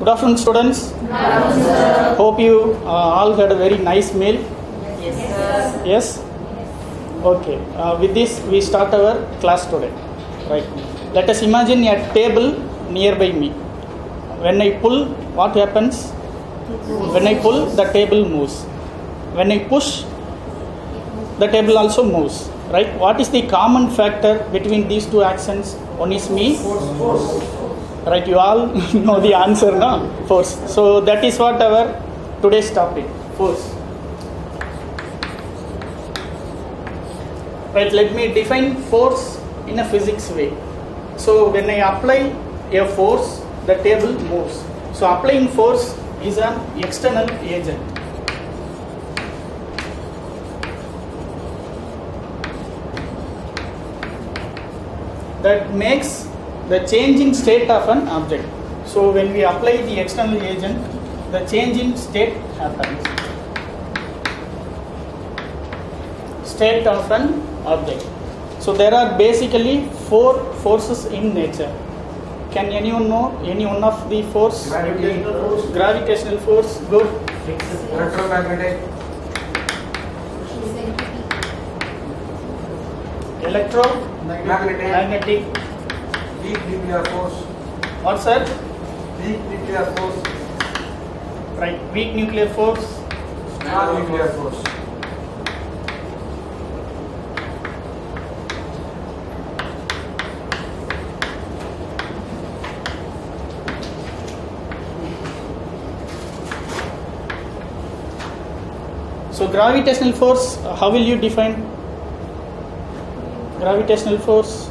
Good afternoon, students. Good afternoon, sir. Hope you all had a very nice meal. Yes, sir. Yes? Okay. With this, we start our class today. Right. Let us imagine a table nearby me. When I pull, what happens? When I pull, the table moves. When I push, the table also moves. Right? What is the common factor between these two actions? One is me. Force. Right, you all know the answer, no? Force. So that is what our today's topic, force. Right, let me define force in a physics way. So when I apply a force, the table moves. So applying force is an external agent. That makes the changing state of an object. So when we apply the external agent, the change in state happens. State of an object. So there are basically 4 forces in nature. Can anyone know any one of the force? Gravitational force. Good. Electromagnetic. Electromagnetic. Weak nuclear force. What, sir? Weak nuclear force. Right. Weak nuclear force. Strong nuclear force. So gravitational force, how will you define gravitational force?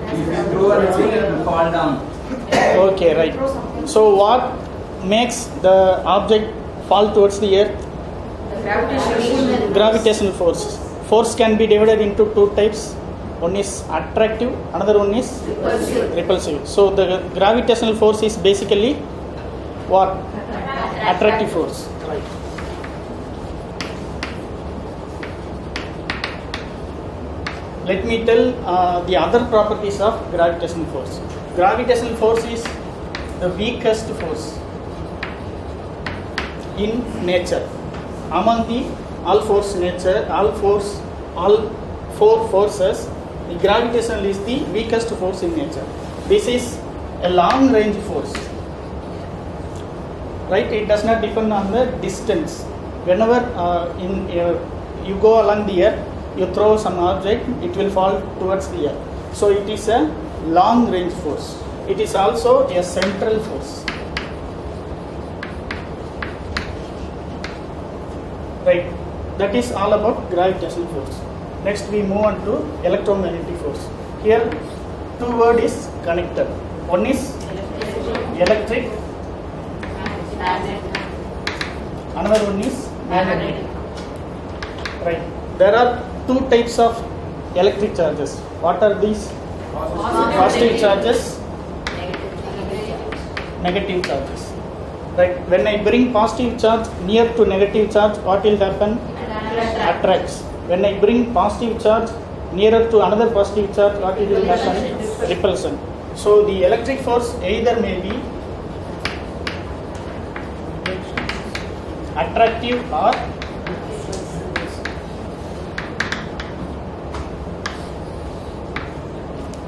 If you throw a thing, it will fall down. Okay, right. So what makes the object fall towards the earth? Gravitational force. Force can be divided into 2 types. One is attractive, another one is repulsive. So the gravitational force is basically what? Attractive force. Right. Let me tell the other properties of gravitational force. Gravitational force is the weakest force in nature. Among the all 4 forces, the gravitational is the weakest force in nature. This is a long range force. Right? It does not depend on the distance. Whenever you go along the earth, you throw some object, it will fall towards the earth. So it is a long range force. It is also a central force. Right. That is all about gravitational force. Next we move on to electromagnetic force. Here 2 words is connected. One is electric, another one is magnetic. Right. There are 2 types of electric charges. What are these? Positive charges, negative charges. Right. When I bring positive charge near to negative charge, what will happen? Attracts. When I bring positive charge nearer to another positive charge, what will happen? Repulsion. So the electric force either may be attractive or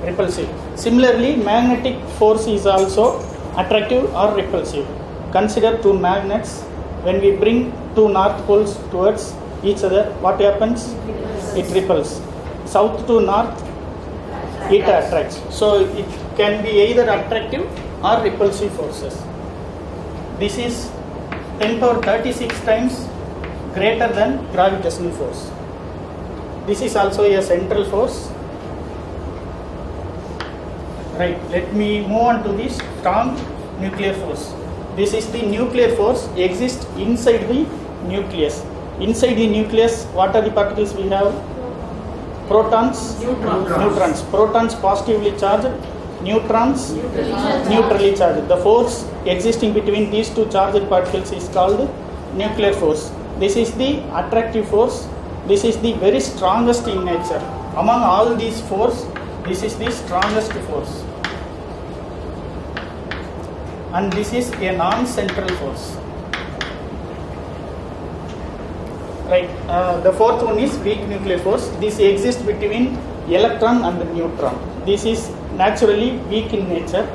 repulsive. Similarly, magnetic force is also attractive or repulsive. Consider 2 magnets. When we bring 2 north poles towards each other, what happens? It repels. South to north, it attracts. So it can be either attractive or repulsive forces. This is 10 power 36 times greater than gravitational force. This is also a central force. Right, let me move on to the strong nuclear force. This is the nuclear force exists inside the nucleus. Inside the nucleus, what are the particles we have? Protons, neutrons. Protons positively charged, neutrons neutrally charged. The force existing between these 2 charged particles is called nuclear force. This is the attractive force. This is the very strongest in nature. Among all these forces, this is the strongest force. and this is a non-central force. Right. The fourth one is weak nuclear force. This exists between electron and the neutron. This is naturally weak in nature.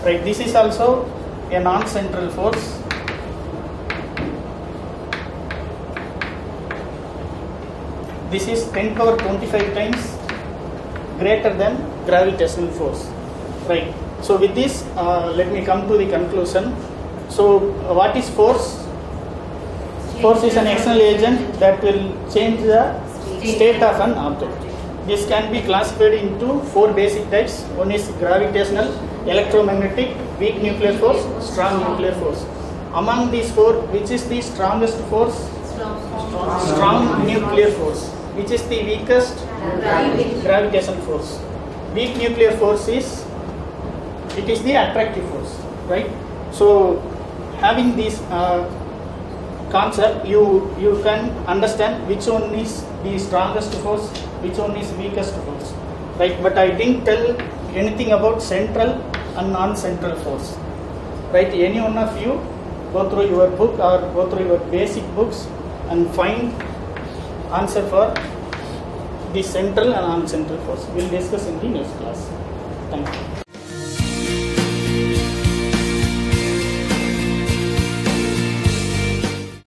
Right. This is also a non-central force. This is 10 power 25 times greater than gravitational force. Right. So with this, let me come to the conclusion. So what is force? Force is an external agent that will change the state of an object. This can be classified into four basic types. One is gravitational, electromagnetic, weak nuclear force, strong nuclear force. Among these four, which is the strongest force? Strong nuclear force. Which is the weakest? Gravitational force. Weak nuclear force is, it is the attractive force, right? So having this concept, you can understand which one is the strongest force, which one is weakest force, right? But I didn't tell anything about central and non-central force, right? Any one of you go through your book or go through your basic books and find answer for the central and non-central force. We'll discuss in the next class. Thank you.